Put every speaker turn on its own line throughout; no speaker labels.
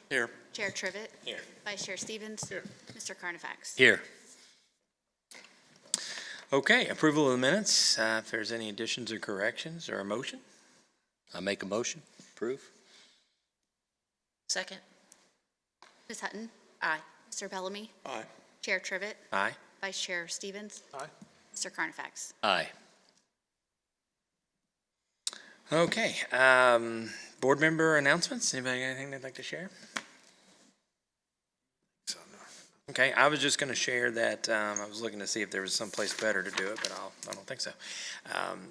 Here.
Chair Trivett.
Here.
Vice Chair Stevens.
Here.
Mr. Carnifax.
Here.
Okay, approval of the minutes. If there's any additions or corrections or a motion?
I make a motion. Approve.
Second.
Ms. Hutton.
Aye.
Mr. Bellamy.
Aye.
Chair Trivett.
Aye.
Vice Chair Stevens.
Aye.
Mr. Carnifax.
Aye.
Okay, board member announcements. Anybody got anything they'd like to share? Okay, I was just going to share that I was looking to see if there was someplace better to do it, but I don't think so.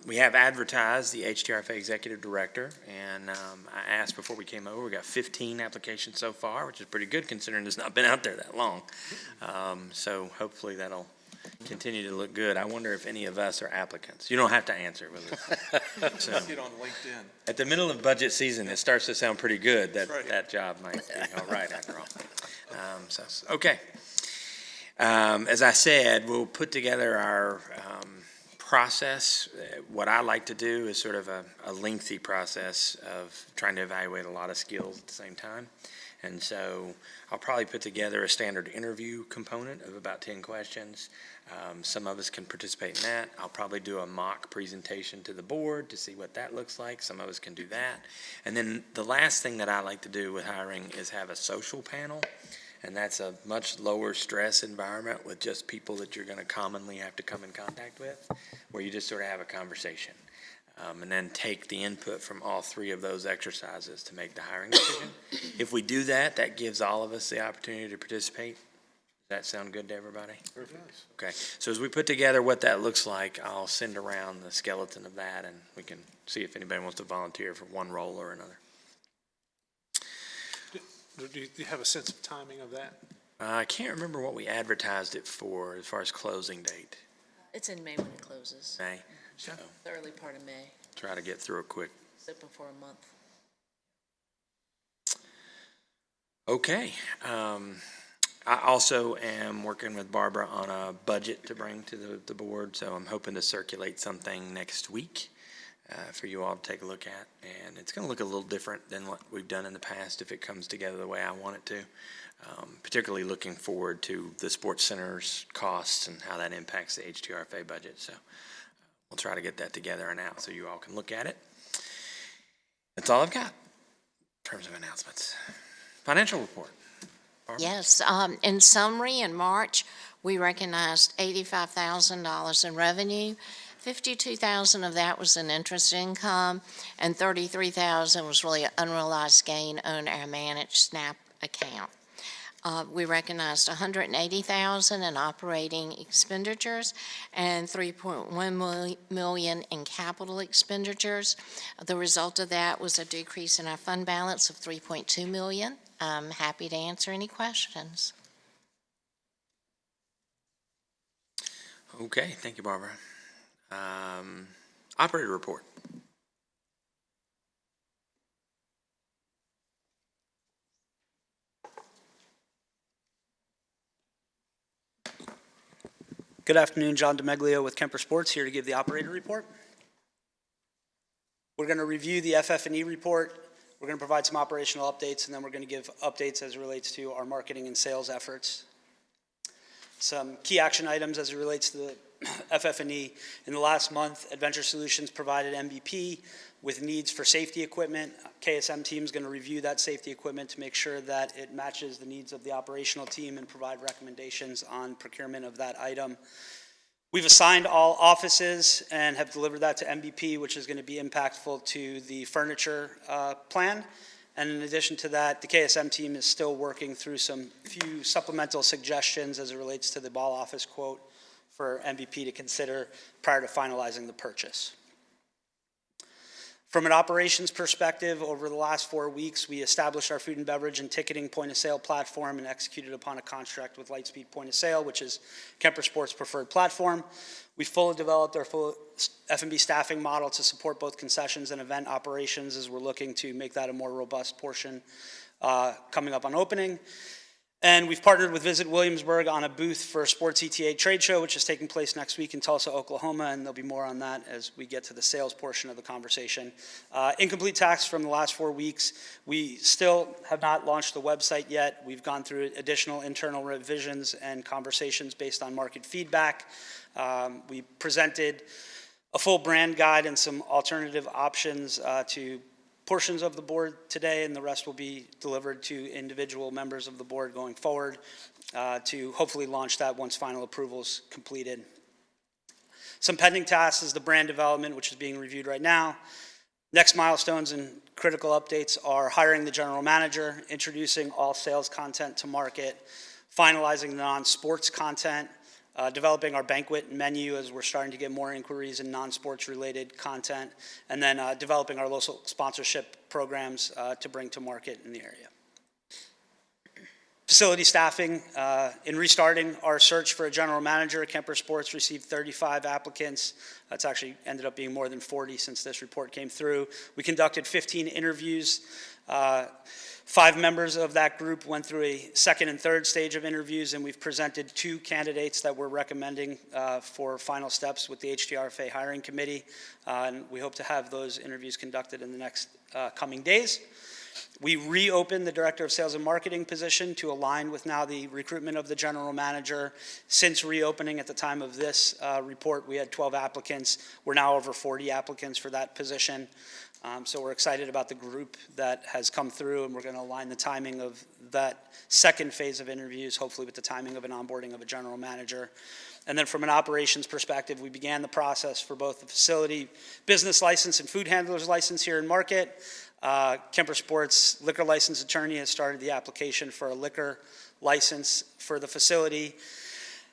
We have advertised the HTRFA executive director, and I asked before we came over. We got 15 applications so far, which is pretty good considering it's not been out there that long. So hopefully that'll continue to look good. I wonder if any of us are applicants. You don't have to answer with it. So,
Get on LinkedIn.
at the middle of budget season, it starts to sound pretty good that
Right.
that job might be all right after all. Okay. As I said, we'll put together our process. What I like to do is sort of a lengthy process of trying to evaluate a lot of skills at the same time. And so I'll probably put together a standard interview component of about 10 questions. Some of us can participate in that. I'll probably do a mock presentation to the board to see what that looks like. Some of us can do that. And then the last thing that I like to do with hiring is have a social panel. And that's a much lower stress environment with just people that you're going to commonly have to come in contact with, where you just sort of have a conversation. And then take the input from all three of those exercises to make the hiring decision. If we do that, that gives all of us the opportunity to participate. Does that sound good to everybody?
Perfect.
Okay, so as we put together what that looks like, I'll send around the skeleton of that, and we can see if anybody wants to volunteer for one role or another.
Do you have a sense of timing of that?
I can't remember what we advertised it for as far as closing date.
It's in May when it closes.
May, so
The early part of May,
try to get through it quick.
so before a month.
Okay. I also am working with Barbara on a budget to bring to the board, so I'm hoping to circulate something next week for you all to take a look at. And it's going to look a little different than what we've done in the past if it comes together the way I want it to. Particularly looking forward to the sports center's costs and how that impacts the HTRFA budget. So we'll try to get that together and out so you all can look at it. That's all I've got in terms of announcements. Financial report. Barbara?
Yes, in summary, in March, we recognized $85,000 in revenue. $52,000 of that was in interest income, and $33,000 was really an unrealized gain on our managed SNAP account. We recognized $180,000 in operating expenditures and $3.1 million in capital expenditures. The result of that was a decrease in our fund balance of $3.2 million. I'm happy to answer any questions.
Okay, thank you, Barbara. Operator report.
Good afternoon, John DeMeglio with Kemper Sports, here to give the operator report. We're going to review the FF&E report. We're going to provide some operational updates, and then we're going to give updates as it relates to our marketing and sales efforts. Some key action items as it relates to the FF&E. In the last month, Adventure Solutions provided MVP with needs for safety equipment. KSM team is going to review that safety equipment to make sure that it matches the needs of the operational team and provide recommendations on procurement of that item. We've assigned all offices and have delivered that to MVP, which is going to be impactful to the furniture plan. And in addition to that, the KSM team is still working through some few supplemental suggestions as it relates to the ball office quote for MVP to consider prior to finalizing the purchase. From an operations perspective, over the last 4 weeks, we established our food and beverage and ticketing point of sale platform and executed upon a contract with Lightspeed Point of Sale, which is Kemper Sports' preferred platform. We fully developed our full F&B staffing model to support both concessions and event operations as we're looking to make that a more robust portion coming up on opening. And we've partnered with Visit Williamsburg on a booth for a Sports ETA trade show, which is taking place next week in Tulsa, Oklahoma, and there'll be more on that as we get to the sales portion of the conversation. Incomplete tax from the last 4 weeks. We still have not launched the website yet. We've gone through additional internal revisions and conversations based on market feedback. We presented a full brand guide and some alternative options to portions of the board today, and the rest will be delivered to individual members of the board going forward to hopefully launch that once final approval is completed. Some pending tasks is the brand development, which is being reviewed right now. Next milestones and critical updates are hiring the general manager, introducing all sales content to market, finalizing the non-sports content, developing our banquet menu as we're starting to get more inquiries in non-sports related content, and then developing our local sponsorship programs to bring to market in the area. Facility staffing, in restarting our search for a general manager, Kemper Sports received 35 applicants. That's actually ended up being more than 40 since this report came through. We conducted 15 interviews. 5 members of that group went through a second and third stage of interviews, and we've presented 2 candidates that we're recommending for final steps with the HTRFA hiring committee, and we hope to have those interviews conducted in the next coming days. We reopened the Director of Sales and Marketing position to align with now the recruitment of the General Manager. Since reopening at the time of this report, we had 12 applicants. We're now over 40 applicants for that position. So we're excited about the group that has come through, and we're going to align the timing of that second phase of interviews, hopefully with the timing of an onboarding of a general manager. And then from an operations perspective, we began the process for both the facility business license and food handler's license here in Market. Kemper Sports liquor license attorney has started the application for a liquor license for the facility.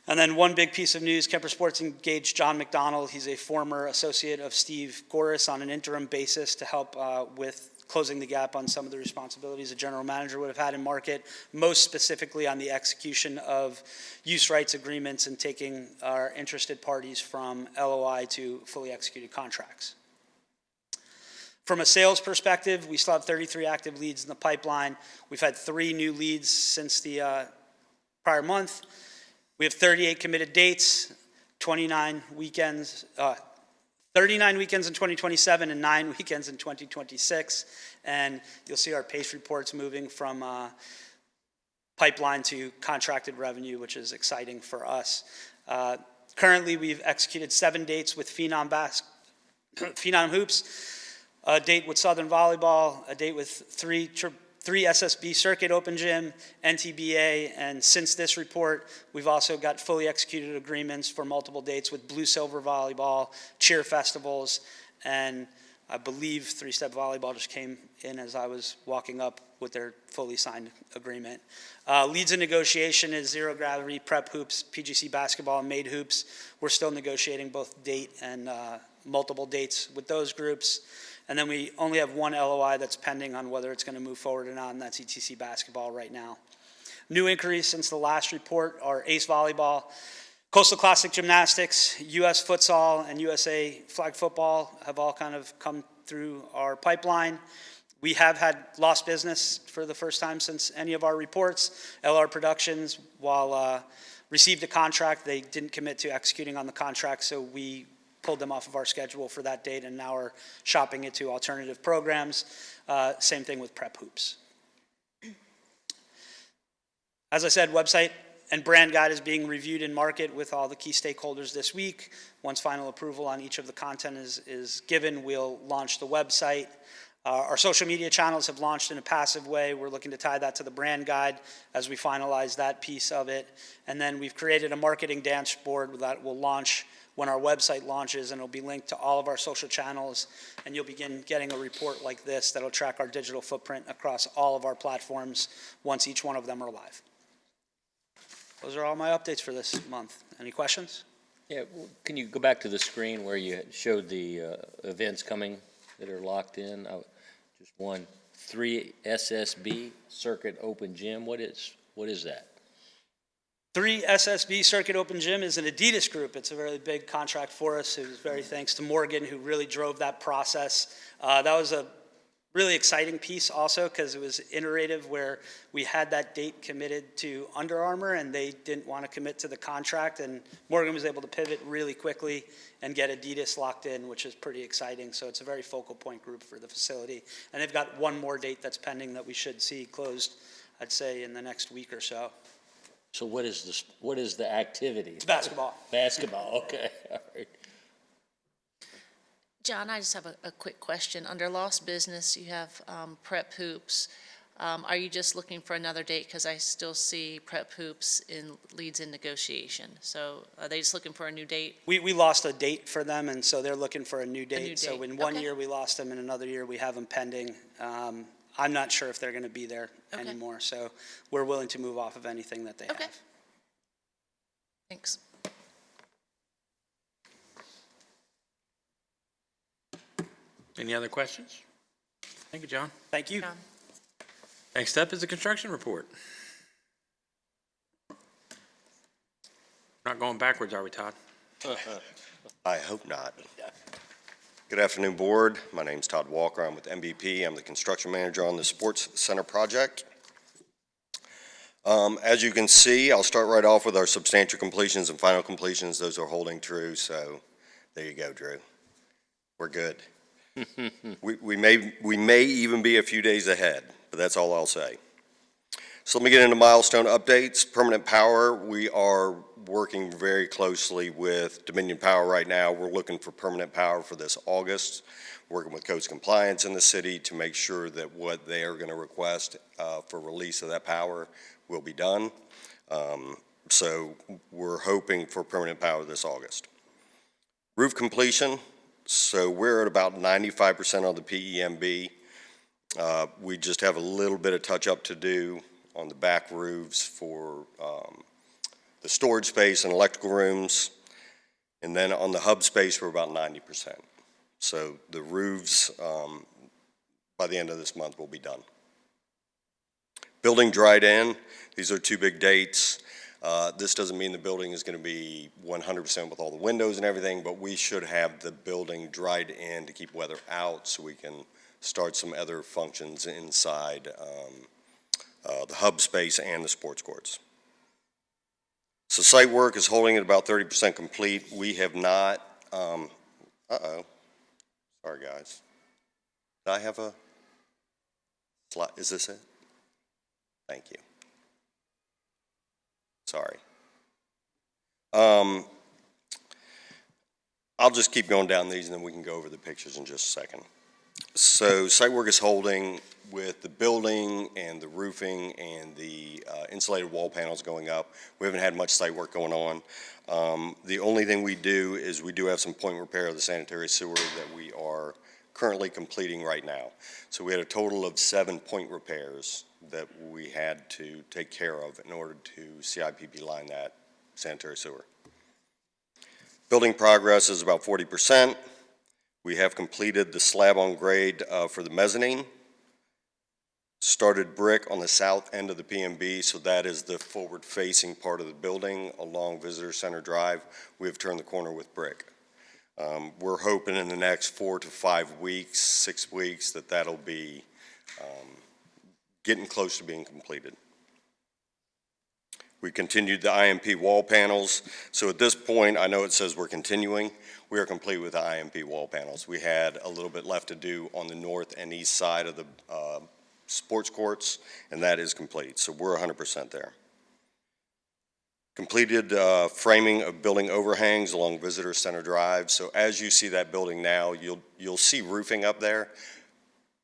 And then one big piece of news, Kemper Sports engaged John McDonald. He's a former associate of Steve Goris on an interim basis to help with closing the gap on some of the responsibilities a general manager would have had in Market, most specifically on the execution of use rights agreements and taking our interested parties from LOI to fully executed contracts. From a sales perspective, we still have 33 active leads in the pipeline. We've had 3 new leads since the prior month. We have 38 committed dates, 39 weekends, 39 weekends in 2027 and 9 weekends in 2026. And you'll see our pace reports moving from pipeline to contracted revenue, which is exciting for us. Currently, we've executed 7 dates with Phenom Hoops, a date with Southern Volleyball, a date with 3 SSB Circuit Open Gym, NTBA, and since this report, we've also got fully executed agreements for multiple dates with Blue Silver Volleyball, cheer festivals, and I believe 3-Step Volleyball just came in as I was walking up with their fully signed agreement. Leads in negotiation is Zero Gravity, Prep Hoops, PGC Basketball, and Made Hoops. We're still negotiating both date and multiple dates with those groups. And then we only have 1 LOI that's pending on whether it's going to move forward or not, and that's ETC Basketball right now. New inquiries since the last report are Ace Volleyball, Coastal Classic Gymnastics, US Futsal, and USA Flag Football have all kind of come through our pipeline. We have had lost business for the first time since any of our reports. LR Productions, while received a contract, they didn't commit to executing on the contract, so we pulled them off of our schedule for that date and now are shopping it to alternative programs. Same thing with Prep Hoops. As I said, website and brand guide is being reviewed in Market with all the key stakeholders this week. Once final approval on each of the content is given, we'll launch the website. Our social media channels have launched in a passive way. We're looking to tie that to the brand guide as we finalize that piece of it. And then we've created a marketing dashboard that will launch when our website launches, and it'll be linked to all of our social channels, and you'll begin getting a report like this that'll track our digital footprint across all of our platforms once each one of them are live. Those are all my updates for this month. Any questions?
Yeah, well, can you go back to the screen where you showed the events coming that are locked in? Just one, 3 SSB Circuit Open Gym. What is that?
3 SSB Circuit Open Gym is an Adidas group. It's a very big contract for us. It was very thanks to Morgan, who really drove that process. That was a really exciting piece also because it was iterative where we had that date committed to Under Armour and they didn't want to commit to the contract, and Morgan was able to pivot really quickly and get Adidas locked in, which is pretty exciting. So it's a very focal point group for the facility. And they've got one more date that's pending that we should see closed, I'd say, in the next week or so.
So what is the activity?
It's basketball.
Basketball, okay, all right.
John, I just have a quick question. Under lost business, you have prep hoops. Are you just looking for another date? Because I still see prep hoops in leads in negotiation. So are they just looking for a new date?
We lost a date for them, and so they're looking for a new date.
new
So
date.
in one
Okay.
year, we lost them. In another year, we have them pending. I'm not sure if they're going to be there
Okay.
anymore. So we're willing to move off of anything that they
Okay.
have.
Thanks.
Any other questions? Thank you, John.
Thank you.
John.
Next up is the construction report. Not going backwards, are we, Todd?
I hope not. Good afternoon, Board. My name's Todd Walker. I'm with MVP. I'm the construction manager on the Sports Center project. As you can see, I'll start right off with our substantial completions and final completions. Those are holding true, so there you go, Drew. We're good. We may even be a few days ahead, but that's all I'll say. So let me get into milestone updates. Permanent power, we are working very closely with Dominion Power right now. We're looking for permanent power for this August, working with codes compliance in the city to make sure that what they are going to request for release of that power will be done. So we're hoping for permanent power this August. Roof completion, so we're at about 95% on the PEMB. We just have a little bit of touch-up to do on the back roofs for the storage space and electrical rooms. And then on the hub space, we're about 90%. So the roofs, by the end of this month, will be done. Building dried in, these are two big dates. This doesn't mean the building is going to be 100% with all the windows and everything, but we should have the building dried in to keep weather out so we can start some other functions inside the hub space and the sports courts. So site work is holding at about 30% complete. We have not, sorry guys. Did I have a slide? Is this it? Thank you. Sorry. I'll just keep going down these and then we can go over the pictures in just a second. So site work is holding with the building and the roofing and the insulated wall panels going up. We haven't had much site work going on. The only thing we do is we do have some point repair of the sanitary sewer that we are currently completing right now. So we had a total of 7 point repairs that we had to take care of in order to CIPP line that sanitary sewer. Building progress is about 40%. We have completed the slab on grade for the mezzanine. Started brick on the south end of the PMB, so that is the forward-facing part of the building along Visitor Center Drive. We have turned the corner with brick. We're hoping in the next 4 to 5 weeks, 6 weeks, that that'll be getting close to being completed. We continued the IMP wall panels. So at this point, I know it says we're continuing. We are complete with the IMP wall panels. We had a little bit left to do on the north and east side of the sports courts, and that is complete. So we're 100% there. Completed framing of building overhangs along Visitor Center Drive. So as you see that building now, you'll see roofing up there,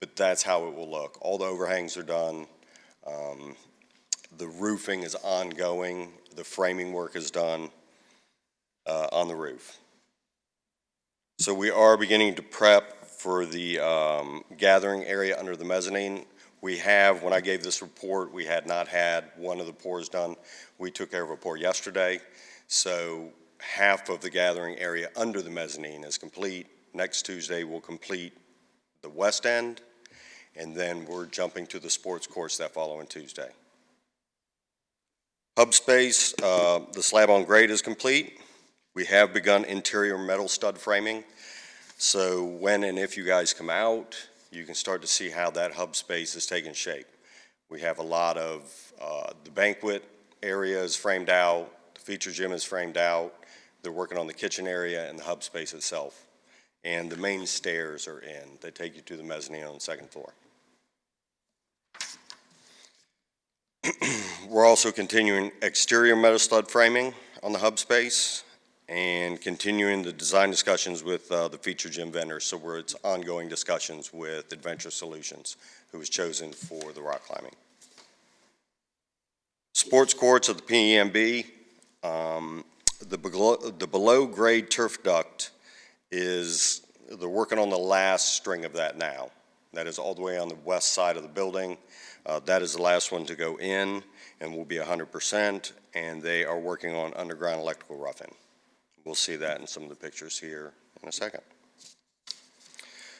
but that's how it will look. All the overhangs are done. The roofing is ongoing. The framing work is done on the roof. So we are beginning to prep for the gathering area under the mezzanine. We have, when I gave this report, we had not had one of the pours done. We took care of a pour yesterday. So half of the gathering area under the mezzanine is complete. Next Tuesday, we'll complete the west end, and then we're jumping to the sports courts that following Tuesday. Hub space, the slab on grade is complete. We have begun interior metal stud framing. So when and if you guys come out, you can start to see how that hub space is taking shape. We have a lot of, the banquet area is framed out, the feature gym is framed out, they're working on the kitchen area and the hub space itself. And the main stairs are in. They take you to the mezzanine on the second floor. We're also continuing exterior metal stud framing on the hub space and continuing the design discussions with the feature gym vendors. So it's ongoing discussions with Adventure Solutions, who was chosen for the rock climbing. Sports courts at the PEMB, the below grade turf duct they're working on the last string of that now. That is all the way on the west side of the building. That is the last one to go in and will be 100%, and they are working on underground electrical roughing. We'll see that in some of the pictures here in a second.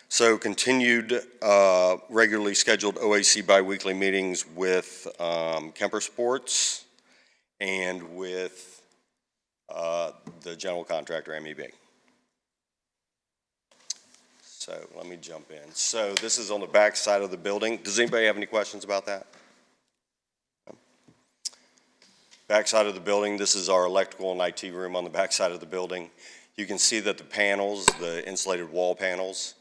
So continued regularly scheduled OAC biweekly meetings with Kemper Sports and with the general contractor, MEB. So let me jump in. So this is on the back side of the building. Does anybody have any questions about that? No? Back side of the building, this is our electrical and IT room on the back side of the building. You can see that the panels, the insulated wall panels,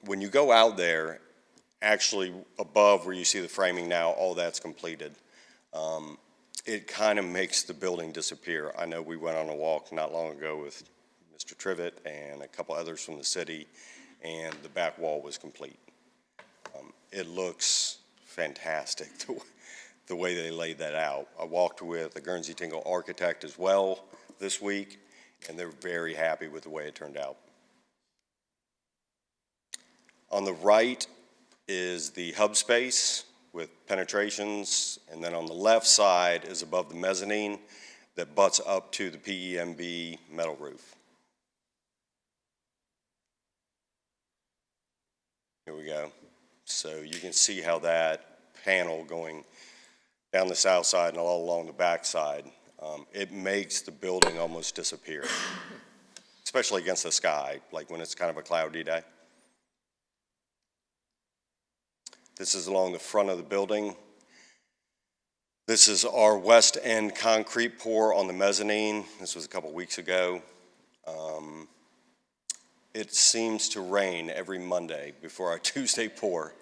when you go out there, actually above where you see the framing now, all that's completed. It kind of makes the building disappear. I know we went on a walk not long ago with Mr. Trivet and a couple others from the city, and the back wall was complete. It looks fantastic the way they laid that out. I walked with a Guernsey Tingle architect as well this week, and they're very happy with the way it turned out. On the right is the hub space with penetrations, and then on the left side is above the mezzanine that butts up to the PEMB metal roof. Here we go. So you can see how that panel going down the south side and all along the back side, it makes the building almost disappear, especially against the sky, like when it's kind of a cloudy day. This is along the front of the building. This is our west end concrete pour on the mezzanine. This was a couple weeks ago. It seems to rain every Monday before our Tuesday pour,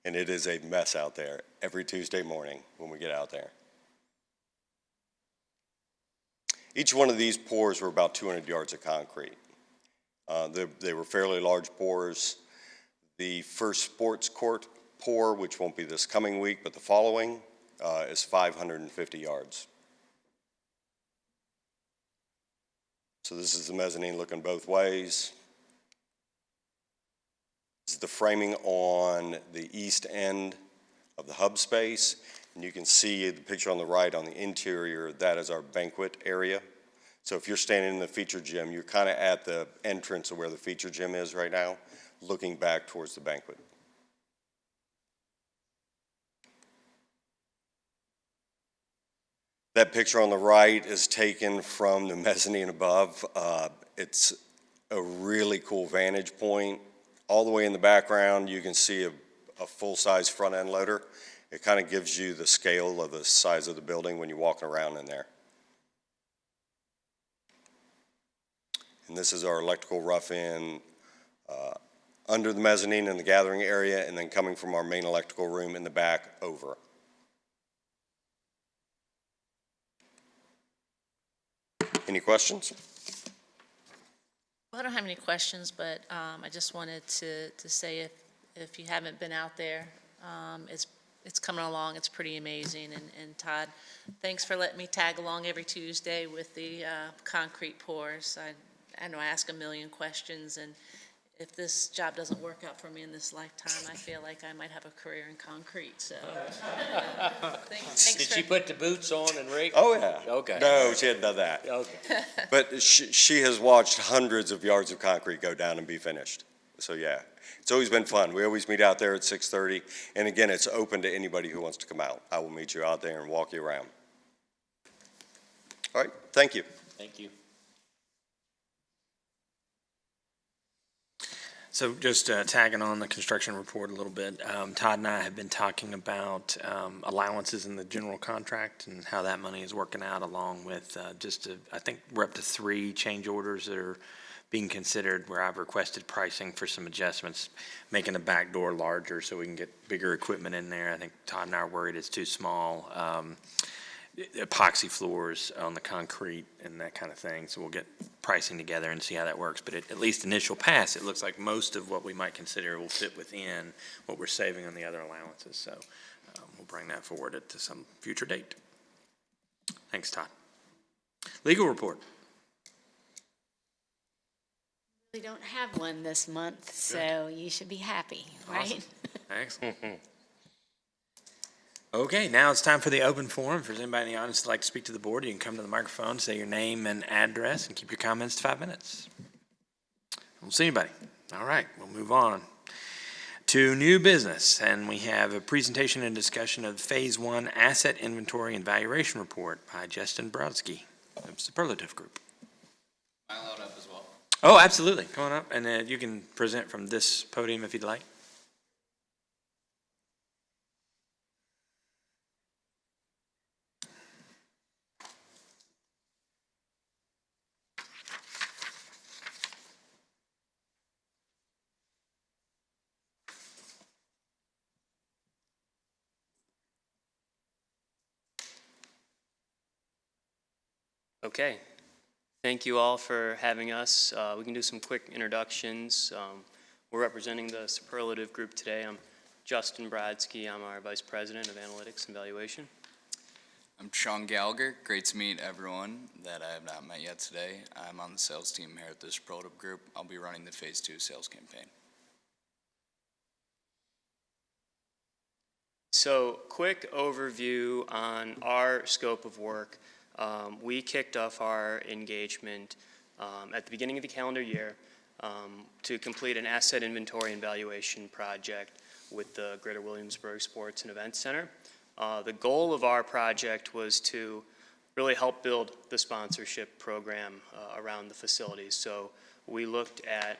and it is a mess out there every Tuesday morning when we get out there. Each one of these pours were about 200 yards of concrete. They were fairly large pours. The first sports court pour, which won't be this coming week, but the following, is 550 yards. So this is the mezzanine looking both ways. This is the framing on the east end of the hub space. And you can see the picture on the right on the interior, that is our banquet area. So if you're standing in the feature gym, you're kind of at the entrance of where the feature gym is right now, looking back towards the banquet. That picture on the right is taken from the mezzanine above. It's a really cool vantage point. All the way in the background, you can see a full-size front-end loader. It kind of gives you the scale of the size of the building when you're walking around in there. And this is our electrical rough-in under the mezzanine in the gathering area, and then coming from our main electrical room in the back over. Any questions?
Well, I don't have any questions, but I just wanted to say if you haven't been out there, it's coming along. It's pretty amazing. And Todd, thanks for letting me tag along every Tuesday with the concrete pours. I know I ask a million questions, and if this job doesn't work out for me in this lifetime, I feel like I might have a career in concrete. So, thanks
Did
for,
she put the boots on and rake?
Oh, yeah.
Okay.
No, she hadn't done that.
Okay.
But she has watched hundreds of yards of concrete go down and be finished. So, yeah, it's always been fun. We always meet out there at 6:30. And again, it's open to anybody who wants to come out. I will meet you out there and walk you around. All right, thank you.
Thank you.
So just tagging on the construction report a little bit, Todd and I have been talking about allowances in the general contract and how that money is working out, along with I think we're up to 3 change orders that are being considered where I've requested pricing for some adjustments, making the back door larger so we can get bigger equipment in there. I think Todd and I are worried it's too small. Epoxy floors on the concrete and that kind of thing. So we'll get pricing together and see how that works. But at least initial pass, it looks like most of what we might consider will fit within what we're saving on the other allowances. So we'll bring that forward to some future date. Thanks, Todd. Legal report.
We don't have one this month, so you should be happy, right?
Excellent. Okay, now it's time for the open forum. If there's anybody in the audience that'd like to speak to the board, you can come to the microphone, say your name and address, and keep your comments to 5 minutes. I don't see anybody. All right, we'll move on to new business, and we have a presentation and discussion of Phase 1 Asset Inventory and Valuation Report by Justin Brodsky of Superlative Group.
Am I allowed up as well?
Oh, absolutely. Come on up, and you can present from this podium if you'd like.
Okay. Thank you all for having us. We can do some quick introductions. We're representing the Superlative Group today. I'm Justin Brodsky. I'm our Vice President of Analytics and Valuation.
I'm Sean Gallagher. Great to meet everyone that I have not met yet today. I'm on the sales team here at the Superlative Group. I'll be running the Phase 2 sales campaign.
So, quick overview on our scope of work. We kicked off our engagement at the beginning of the calendar year to complete an asset inventory and valuation project with the Greater Williamsburg Sports and Events Center. The goal of our project was to really help build the sponsorship program around the facilities. So we looked at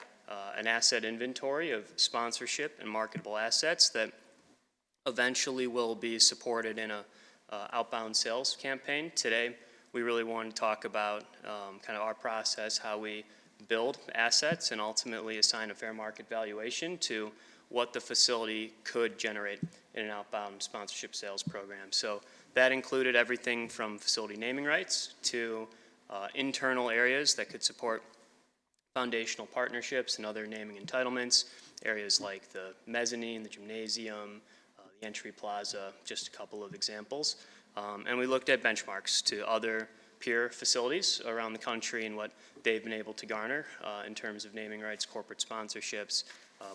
an asset inventory of sponsorship and marketable assets that eventually will be supported in a outbound sales campaign. Today, we really want to talk about kind of our process, how we build assets and ultimately assign a fair market valuation to what the facility could generate in an outbound sponsorship sales program. So that included everything from facility naming rights to internal areas that could support foundational partnerships and other naming entitlements, areas like the mezzanine, the gymnasium, the entry plaza, just a couple of examples. And we looked at benchmarks to other peer facilities around the country and what they've been able to garner in terms of naming rights, corporate sponsorships,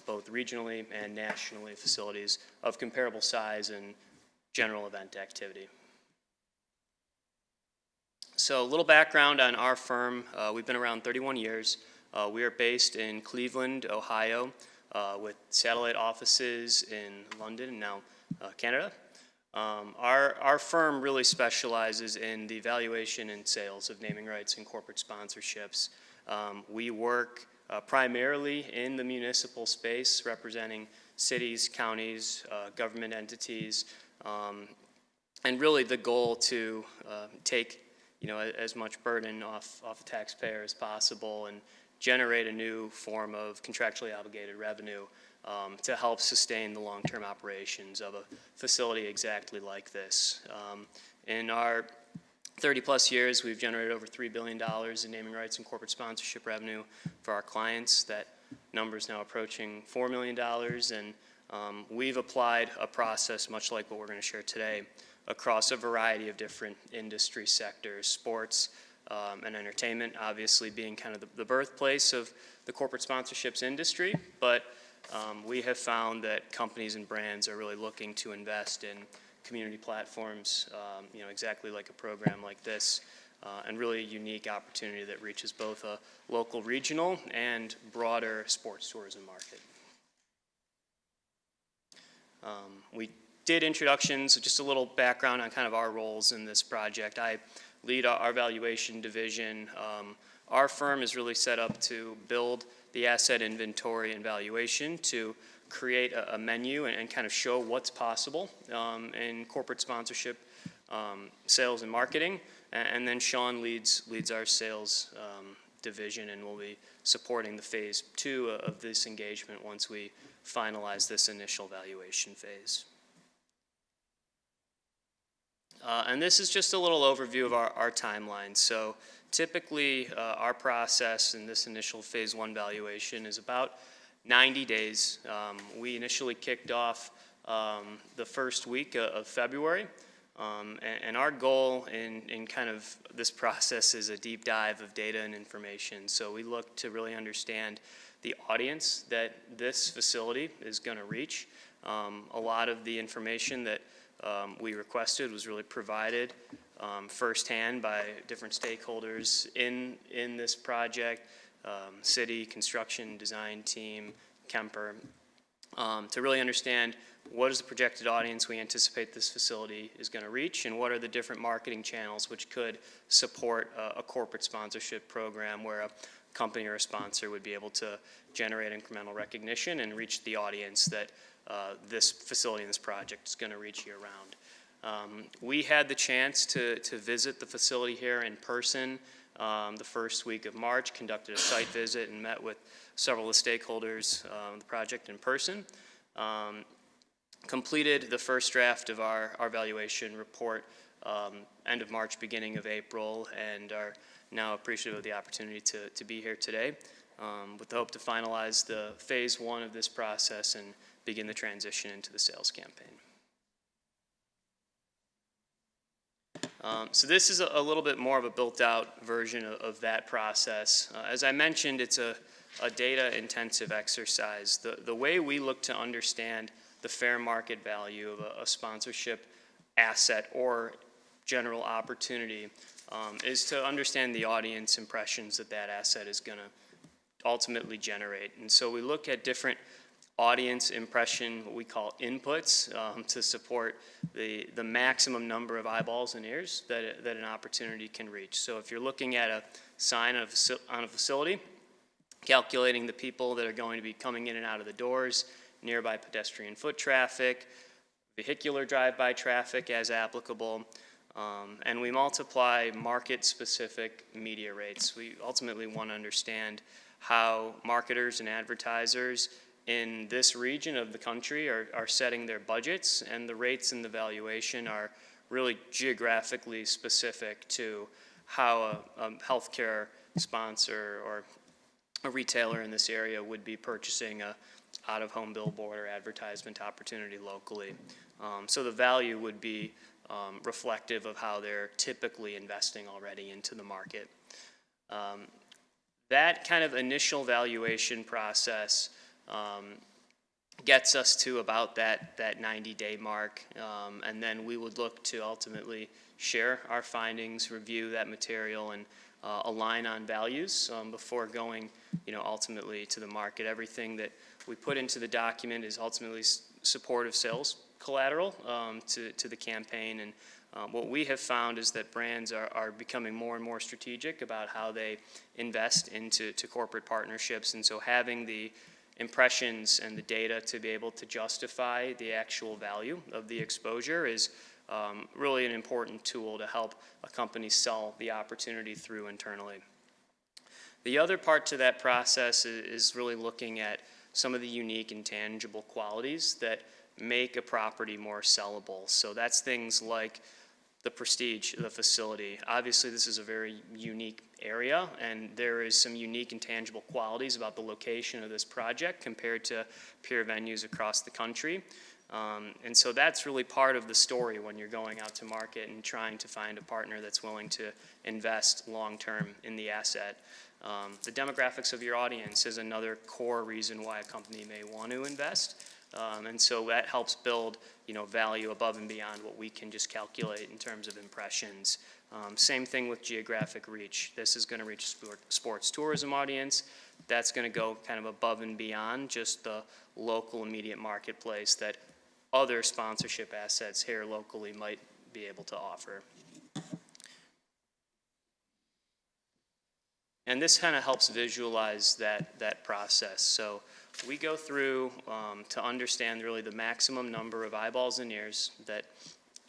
both regionally and nationally, facilities of comparable size and general event activity. So a little background on our firm. We've been around 31 years. We are based in Cleveland, Ohio, with satellite offices in London and now Canada. Our firm really specializes in the valuation and sales of naming rights and corporate sponsorships. We work primarily in the municipal space, representing cities, counties, government entities, and really the goal to take as much burden off the taxpayer as possible and generate a new form of contractually obligated revenue to help sustain the long-term operations of a facility exactly like this. In our 30-plus years, we've generated over $3 billion in naming rights and corporate sponsorship revenue for our clients. That number is now approaching $4 million, and we've applied a process much like what we're going to share today across a variety of different industry sectors, sports and entertainment, obviously being kind of the birthplace of the corporate sponsorships industry, but we have found that companies and brands are really looking to invest in community platforms, exactly like a program like this, and really a unique opportunity that reaches both a local, regional, and broader sports tourism market. We did introductions, just a little background on kind of our roles in this project. I lead our valuation division. Our firm is really set up to build the asset inventory and valuation to create a menu and kind of show what's possible in corporate sponsorship, sales and marketing. And then Sean leads our sales division and will be supporting the phase 2 of this engagement once we finalize this initial valuation phase. And this is just a little overview of our timeline. So typically our process in this initial phase 1 valuation is about 90 days. We initially kicked off the first week of February. And our goal in kind of this process is a deep dive of data and information. So we look to really understand the audience that this facility is going to reach. A lot of the information that we requested was really provided firsthand by different stakeholders in this project, city, construction, design team, Kemper, to really understand what is the projected audience we anticipate this facility is going to reach, and what are the different marketing channels which could support a corporate sponsorship program where a company or a sponsor would be able to generate incremental recognition and reach the audience that this facility and this project is going to reach year-round. We had the chance to visit the facility here in person the first week of March, conducted a site visit and met with several of the stakeholders of the project in person. Completed the first draft of our valuation report end of March, beginning of April, and are now appreciative of the opportunity to be here today with the hope to finalize the phase 1 of this process and begin the transition into the sales campaign. So this is a little bit more of a built-out version of that process. As I mentioned, it's a data-intensive exercise. The way we look to understand the fair market value of a sponsorship asset or general opportunity is to understand the audience impressions that asset is going to ultimately generate. And so we look at different audience impression, what we call inputs, to support the maximum number of eyeballs and ears that an opportunity can reach. So if you're looking at a sign on a facility, calculating the people that are going to be coming in and out of the doors, nearby pedestrian foot traffic, vehicular drive-by traffic as applicable, and we multiply market-specific media rates. We ultimately want to understand how marketers and advertisers in this region of the country are setting their budgets, and the rates and the valuation are really geographically specific to how a healthcare sponsor or a retailer in this area would be purchasing a out-of-home billboard or advertisement opportunity locally. So the value would be reflective of how they're typically investing already into the market. That kind of initial valuation process gets us to about that 90-day mark, and then we would look to ultimately share our findings, review that material, and align on values before going, ultimately to the market. Everything that we put into the document is ultimately supportive sales collateral to the campaign, and what we have found is that brands are becoming more and more strategic about how they invest into corporate partnerships, and so having the impressions and the data to be able to justify the actual value of the exposure is really an important tool to help a company sell the opportunity through internally. The other part to that process is really looking at some of the unique and tangible qualities that make a property more sellable. So that's things like the prestige of the facility. Obviously, this is a very unique area, and there is some unique and tangible qualities about the location of this project compared to peer venues across the country. And so that's really part of the story when you're going out to market and trying to find a partner that's willing to invest long-term in the asset. The demographics of your audience is another core reason why a company may want to invest. And so that helps build, value above and beyond what we can just calculate in terms of impressions. Same thing with geographic reach. This is going to reach sports tourism audience. That's going to go kind of above and beyond just the local immediate marketplace that other sponsorship assets here locally might be able to offer. And this kind of helps visualize that process. So we go through to understand really the maximum number of eyeballs and ears that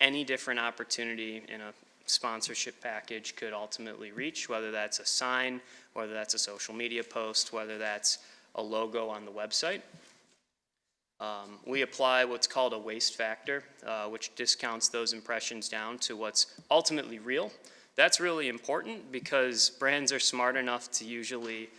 any different opportunity in a sponsorship package could ultimately reach, whether that's a sign, whether that's a social media post, whether that's a logo on the website. We apply what's called a waste factor, which discounts those impressions down to what's ultimately real. That's really important because brands are smart enough to usually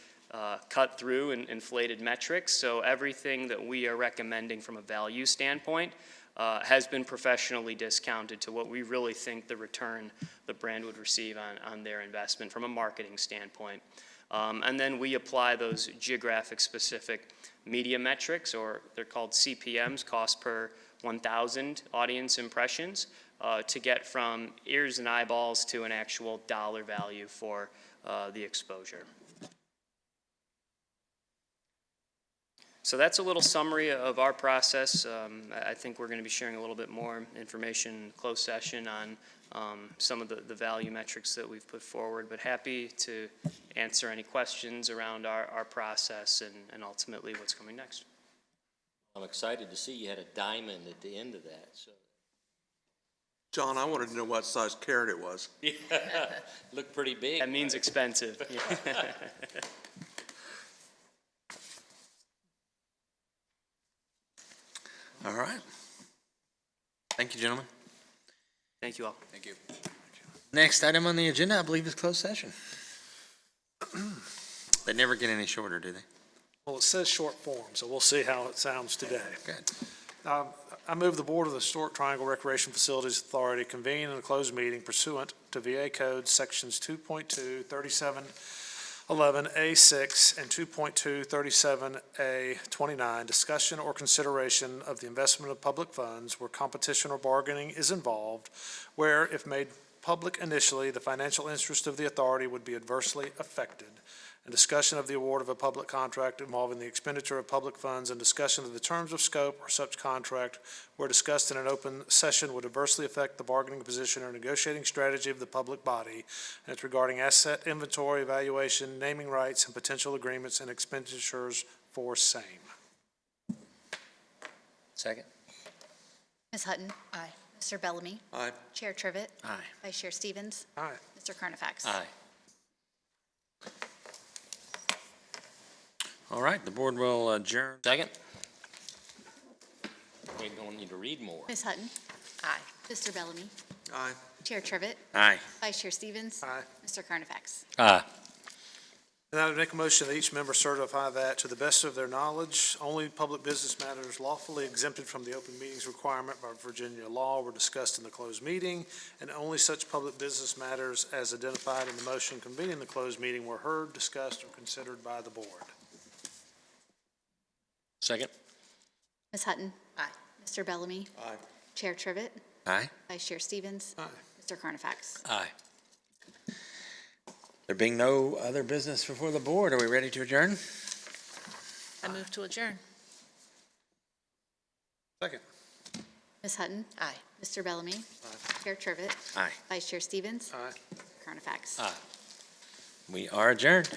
cut through inflated metrics. So everything that we are recommending from a value standpoint has been professionally discounted to what we really think the return the brand would receive on their investment from a marketing standpoint. And then we apply those geographic specific media metrics, or they're called CPMs, cost per 1,000 audience impressions, to get from ears and eyeballs to an actual dollar value for the exposure. So that's a little summary of our process. I think we're going to be sharing a little bit more information in closed session on some of the value metrics that we've put forward, but happy to answer any questions around our process and ultimately what's coming next.
I'm excited to see you had a diamond at the end of that, so.
John, I wanted to know what size carrot it was.
Yeah, looked pretty big.
That means expensive. Yeah.
All right. Thank you, gentlemen.
Thank you all.
Thank you.
Next item on the agenda, I believe, is closed session. They never get any shorter, do they?
Well, it says short form, so we'll see how it sounds today.
Good.
I move the Board of the Historic Triangle Recreation Facilities Authority convene in a closed meeting pursuant to VA Code Sections 2.2, 3711A6 and 2.2, 37A29, discussion or consideration of the investment of public funds where competition or bargaining is involved, where, if made public initially, the financial interest of the authority would be adversely affected, and discussion of the award of a public contract involving the expenditure of public funds and discussion of the terms of scope or such contract where discussed in an open session would adversely affect the bargaining position or negotiating strategy of the public body, and it's regarding asset inventory, evaluation, naming rights, and potential agreements and expenditures for same.
Second?
Ms. Hutton? Aye. Mr. Bellamy?
Aye.
Chair Trivett?
Aye.
Vice Chair Stevens?
Aye.
Mr. Carnifax?
Aye.
All right, the board will adjourn.
Second? We don't need to read more.
Ms. Hutton? Aye. Mr. Bellamy?
Aye.
Chair Trivett?
Aye.
Vice Chair Stevens?
Aye.
Mr. Carnifax?
Aye.
And I would make a motion that each member certify that, to the best of their knowledge, only public business matters lawfully exempted from the open meetings requirement by Virginia law were discussed in the closed meeting, and only such public business matters as identified in the motion convening the closed meeting were heard, discussed, or considered by the board.
Second?
Ms. Hutton? Aye. Mr. Bellamy?
Aye.
Chair Trivett?
Aye.
Vice Chair Stevens?
Aye.
Mr. Carnifax?
Aye.
There being no other business before the board, are we ready to adjourn?
I move to adjourn.
Second.
Ms. Hutton?
Aye.
Mr. Bellamy?
Aye.
Chair Trivett?
Aye.
Vice Chair Stevens?
Aye.
Carnifax?
Aye.
We are adjourned.